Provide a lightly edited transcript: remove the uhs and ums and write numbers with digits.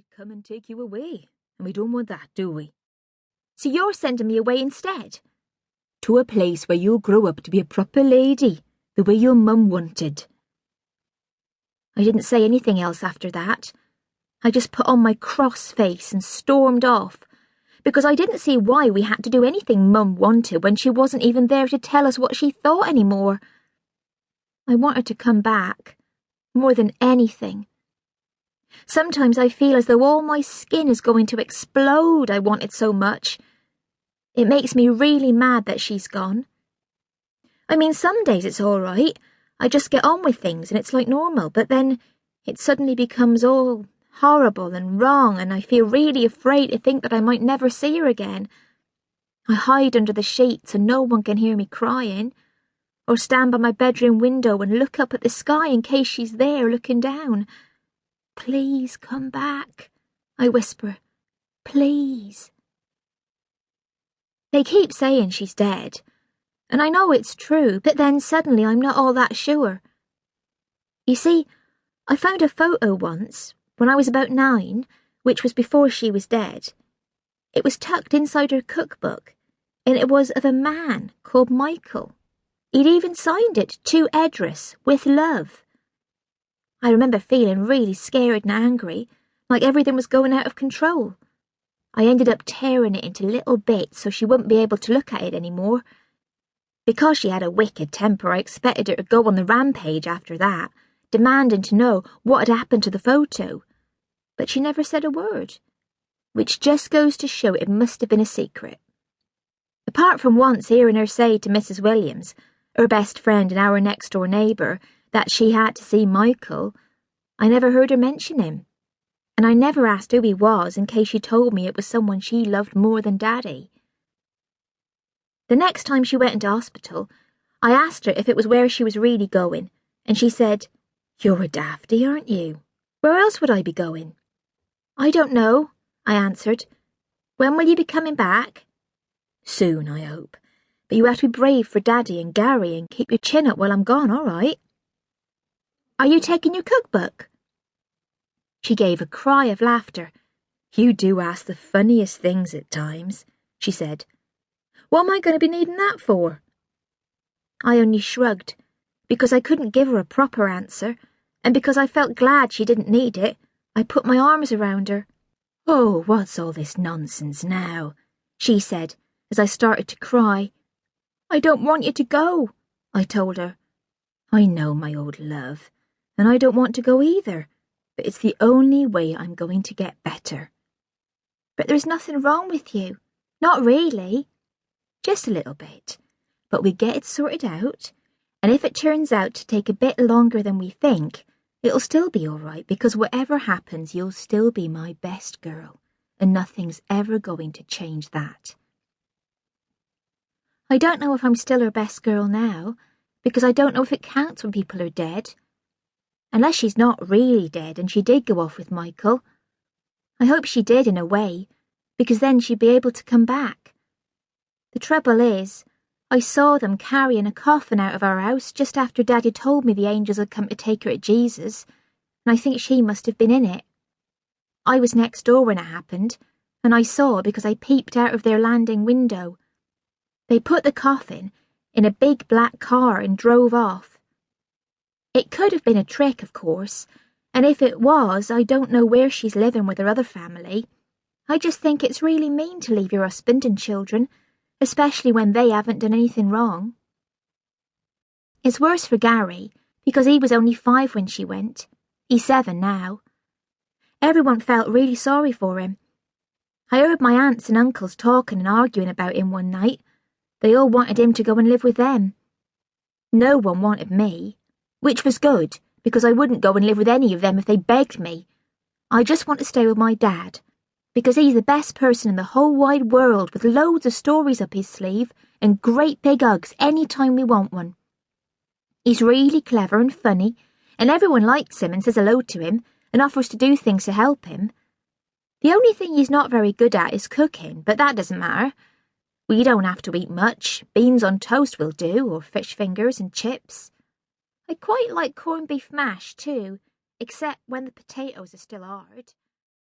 might come and take you away, and we don't want that, do we? So you're sending me away instead? To a place where you'll grow up to be a proper lady, the way your mum wanted. I didn't say anything else after that. I just put on my cross face and stormed off, because I didn't see why we had to do anything Mum wanted when she wasn't even there to tell us what she thought anymore. I want her to come back, more than anything. Sometimes I feel as though all my skin is going to explode. I want it so much. It makes me really mad that she's gone. I mean, some days it's all right. I just get on with things and it's like normal, but then it suddenly becomes all horrible and wrong, and I feel really afraid to think that I might never see her again. I hide under the sheets so no one can hear me crying, or stand by my bedroom window and look up at the sky in case she's there looking down. Please come back, I whisper. Please. They keep saying she's dead, and I know it's true, but then suddenly I'm not all that sure. You see, I found a photo once, when I was about 9, which was before she was dead. It was tucked inside her cookbook, and it was of a man called Michael. He'd even signed it to Edris, with love. I remember feeling really scared and angry, like everything was going out of control. I ended up tearing it into little bits so she wouldn't be able to look at it anymore. Because she had a wicked temper, I expected her to go on the rampage after that, demanding to know what had happened to the photo. But she never said a word, which just goes to show it must have been a secret. Apart from once hearing her say to Mrs. Williams, her best friend and our next-door neighbour, that she had to see Michael, I never heard her mention him, and I never asked who he was in case she told me it was someone she loved more than Daddy. The next time she went into hospital, I asked her if it was where she was really going, and she said, "You're a dafty, aren't you? Where else would I be going?" "I don't know," I answered. "When will you be coming back?" "Soon, I hope. But you have to be brave for Daddy and Gary and keep your chin up while I'm gone, all right?" "Are you taking your cookbook?" She gave a cry of laughter. "You do ask the funniest things at times," she said. "What am I going to be needing that for?" I only shrugged, because I couldn't give her a proper answer, and because I felt glad she didn't need it. I put my arms around her. "Oh, what's all this nonsense now?" she said, as I started to cry. "I don't want you to go," I told her. "I know, my old love, and I don't want to go either, but it's the only way I'm going to get better." "But there's nothing wrong with you. Not really." "Just a little bit, but we get it sorted out, and if it turns out to take a bit longer than we think, it'll still be all right, because whatever happens, you'll still be my best girl, and nothing's ever going to change that." I don't know if I'm still her best girl now, because I don't know if it counts when people are dead. Unless she's not really dead and she did go off with Michael. I hope she did in a way, because then she'd be able to come back. The trouble is, I saw them carrying a coffin out of our house just after Daddy told me the angels had come to take her to Jesus, and I think she must have been in it. I was next door when it happened, and I saw because I peeped out of their landing window. They put the coffin in a big black car and drove off. It could have been a trick, of course, and if it was, I don't know where she's living with her other family. I just think it's really mean to leave your husband and children, especially when they haven't done anything wrong. It's worse for Gary, because he was only 5 when she went. He's 7 now. Everyone felt really sorry for him. I heard my aunts and uncles talking and arguing about him one night. They all wanted him to go and live with them. No one wanted me, which was good, because I wouldn't go and live with any of them if they begged me. I just want to stay with my dad, because he's the best person in the whole wide world, with loads of stories up his sleeve and great big hugs any time we want one. He's really clever and funny, and everyone likes him and says hello to him and offers to do things to help him. The only thing he's not very good at is cooking, but that doesn't matter. We don't have to eat much. Beans on toast will do, or fish fingers and chips. I quite like corned beef mash too, except when the potatoes are still hard.